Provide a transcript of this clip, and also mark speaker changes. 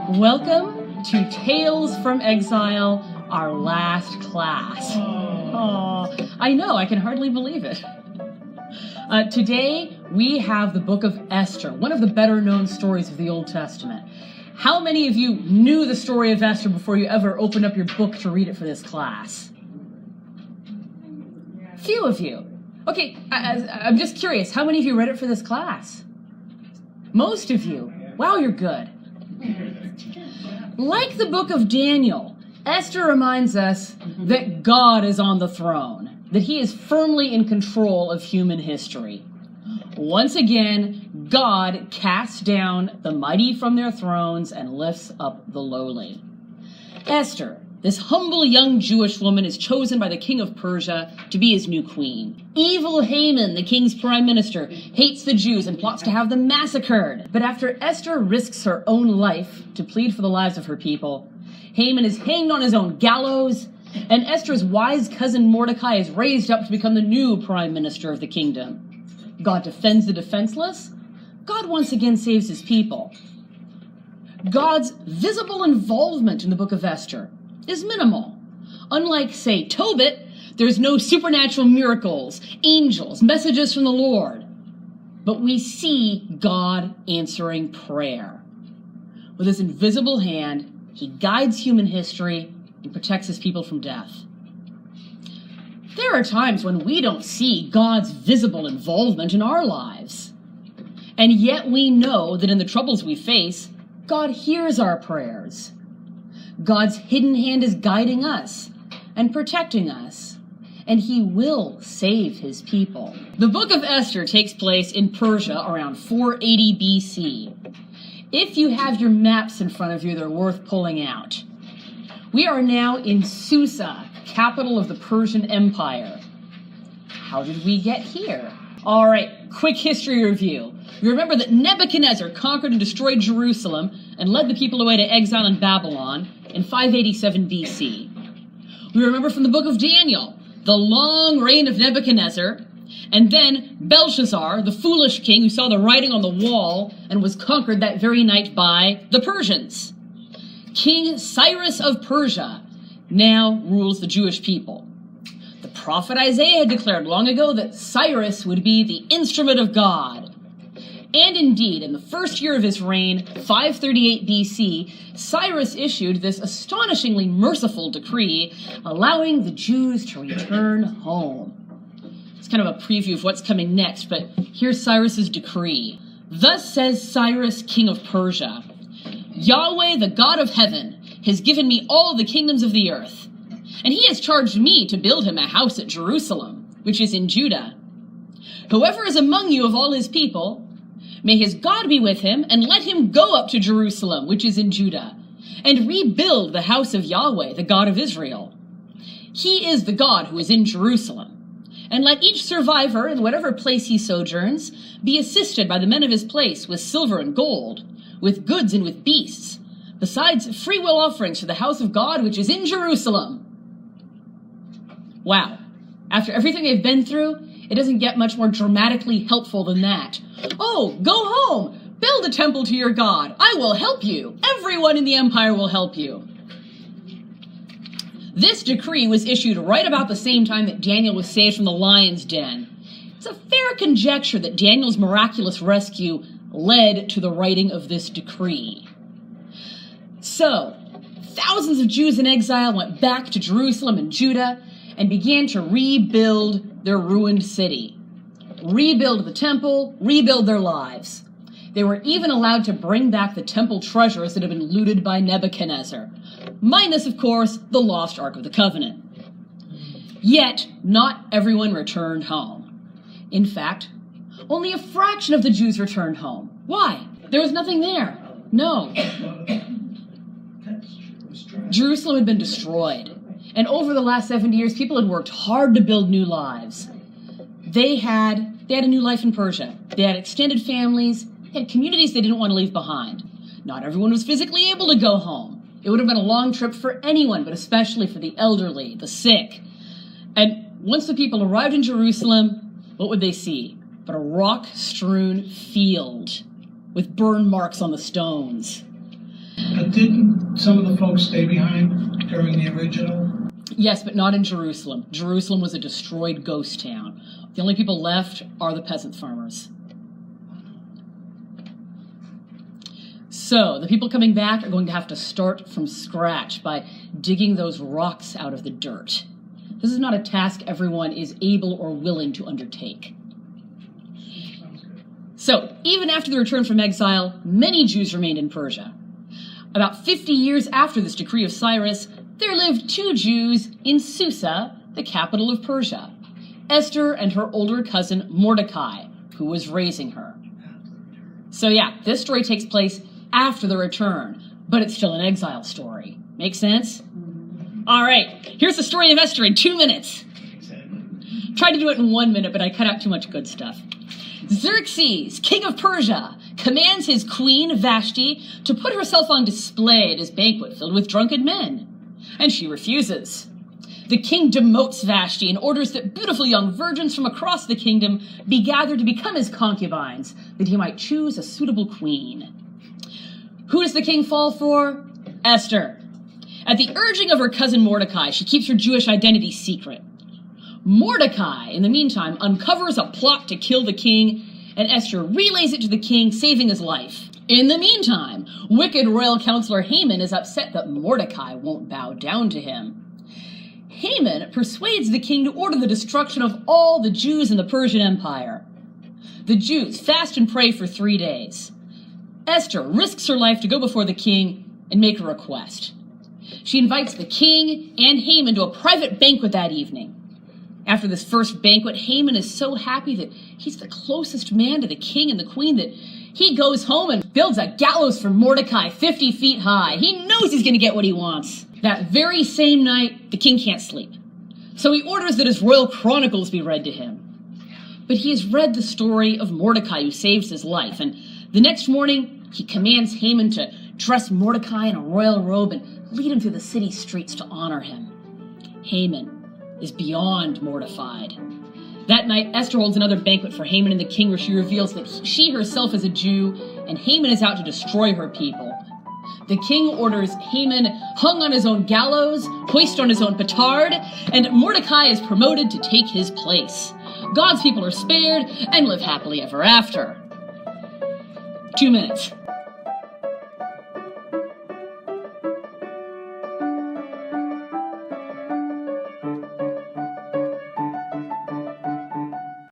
Speaker 1: Welcome to Tales from Exile, our last class. Oh, I know, I can hardly believe it. Today, we have the book of Esther, one of the better known stories of the Old Testament. How many of you knew the story of Esther before you ever opened up your book to read it for this class? Few of you. Okay, I'm just curious, how many of you read it for this class? Most of you. Wow, you're good. Like the book of Daniel, Esther reminds us that God is on the throne, that he is firmly in control of human history. Once again, God casts down the mighty from their thrones and lifts up the lowly. Esther, this humble young Jewish woman, is chosen by the king of Persia to be his new queen. Evil Haman, the king's prime minister, hates the Jews and plots to have them massacred. But after Esther risks her own life to plead for the lives of her people, Haman is hanged on his own gallows, and Esther's wise cousin Mordecai is raised up to become the new prime minister of the kingdom. God defends the defenseless. God once again saves his people. God's visible involvement in the book of Esther is minimal. Unlike, say, Tobit, there's no supernatural miracles, angels, messages from the Lord. But we see God answering prayer. With his invisible hand, he guides human history and protects his people from death. There are times when we don't see God's visible involvement in our lives. And yet we know that in the troubles we face, God hears our prayers. God's hidden hand is guiding us and protecting us, and he will save his people. The book of Esther takes place in Persia around 480 BC. If you have your maps in front of you, they're worth pulling out. We are now in Susa, capital of the Persian Empire. How did we get here? All right, quick history review. You remember that Nebuchadnezzar conquered and destroyed Jerusalem and led the people away to exile in Babylon in 587 BC. We remember from the book of Daniel the long reign of Nebuchadnezzar, and then Belshazzar, the foolish king who saw the writing on the wall and was conquered that very night by the Persians. King Cyrus of Persia now rules the Jewish people. The prophet Isaiah had declared long ago that Cyrus would be the instrument of God. And indeed, in the first year of his reign, 538 BC, Cyrus issued this astonishingly merciful decree allowing the Jews to return home. It's kind of a preview of what's coming next, but here's Cyrus's decree. Thus says Cyrus, king of Persia, Yahweh, the God of heaven, has given me all the kingdoms of the earth, and he has charged me to build him a house at Jerusalem, which is in Judah. Whoever is among you of all his people, may his God be with him, and let him go up to Jerusalem, which is in Judah, and rebuild the house of Yahweh, the God of Israel. He is the God who is in Jerusalem. And let each survivor, in whatever place he sojourns, be assisted by the men of his place with silver and gold, with goods and with beasts, besides freewill offerings for the house of God, which is in Jerusalem. Wow. After everything they've been through, it doesn't get much more dramatically helpful than that. Oh, go home! Build a temple to your God! I will help you! Everyone in the empire will help you! This decree was issued right about the same time that Daniel was saved from the lion's den. It's a fair conjecture that Daniel's miraculous rescue led to the writing of this decree. So, thousands of Jews in exile went back to Jerusalem and Judah and began to rebuild their ruined city. Rebuild the temple, rebuild their lives. They were even allowed to bring back the temple treasures that had been looted by Nebuchadnezzar, minus, of course, the lost Ark of the Covenant. Yet, not everyone returned home. In fact, only a fraction of the Jews returned home. Why? There was nothing there. No. Jerusalem had been destroyed. And over the last 70 years, people had worked hard to build new lives. They had a new life in Persia. They had extended families, they had communities they didn't want to leave behind. Not everyone was physically able to go home. It would have been a long trip for anyone, but especially for the elderly, the sick. And once the people arrived in Jerusalem, what would they see but a rock-strewn field with burn marks on the stones?
Speaker 2: Didn't some of the folks stay behind during the original?
Speaker 1: Yes, but not in Jerusalem. Jerusalem was a destroyed ghost town. The only people left are the peasant farmers. So, the people coming back are going to have to start from scratch by digging those rocks out of the dirt. This is not a task everyone is able or willing to undertake. So, even after the return from exile, many Jews remained in Persia. About 50 years after this decree of Cyrus, there lived 2 Jews in Susa, the capital of Persia, Esther and her older cousin Mordecai, who was raising her. So yeah, this story takes place after the return, but it's still an exile story. Make sense? All right, here's the story of Esther in 2 minutes. Tried to do it in 1 minute, but I cut out too much good stuff. Xerxes, king of Persia, commands his queen, Vashti, to put herself on display at his banquet filled with drunken men. And she refuses. The king demotes Vashti and orders that beautiful young virgins from across the kingdom be gathered to become his concubines, that he might choose a suitable queen. Who does the king fall for? Esther. At the urging of her cousin Mordecai, she keeps her Jewish identity secret. Mordecai, in the meantime, uncovers a plot to kill the king, and Esther relays it to the king, saving his life. In the meantime, wicked royal counselor Haman is upset that Mordecai won't bow down to him. Haman persuades the king to order the destruction of all the Jews in the Persian Empire. The Jews fast and pray for 3 days. Esther risks her life to go before the king and make a request. She invites the king and Haman to a private banquet that evening. After this first banquet, Haman is so happy that he's the closest man to the king and the queen that he goes home and builds a gallows for Mordecai 50 feet high. He knows he's going to get what he wants. That very same night, the king can't sleep. So he orders that his royal chronicles be read to him. But he has read the story of Mordecai who saves his life, and the next morning, he commands Haman to dress Mordecai in a royal robe and lead him through the city streets to honor him. Haman is beyond mortified. That night, Esther holds another banquet for Haman and the king where she reveals that she herself is a Jew and Haman is out to destroy her people. The king orders Haman hung on his own gallows, hoisted on his own petard, and Mordecai is promoted to take his place. God's people are spared and live happily ever after. 2 minutes.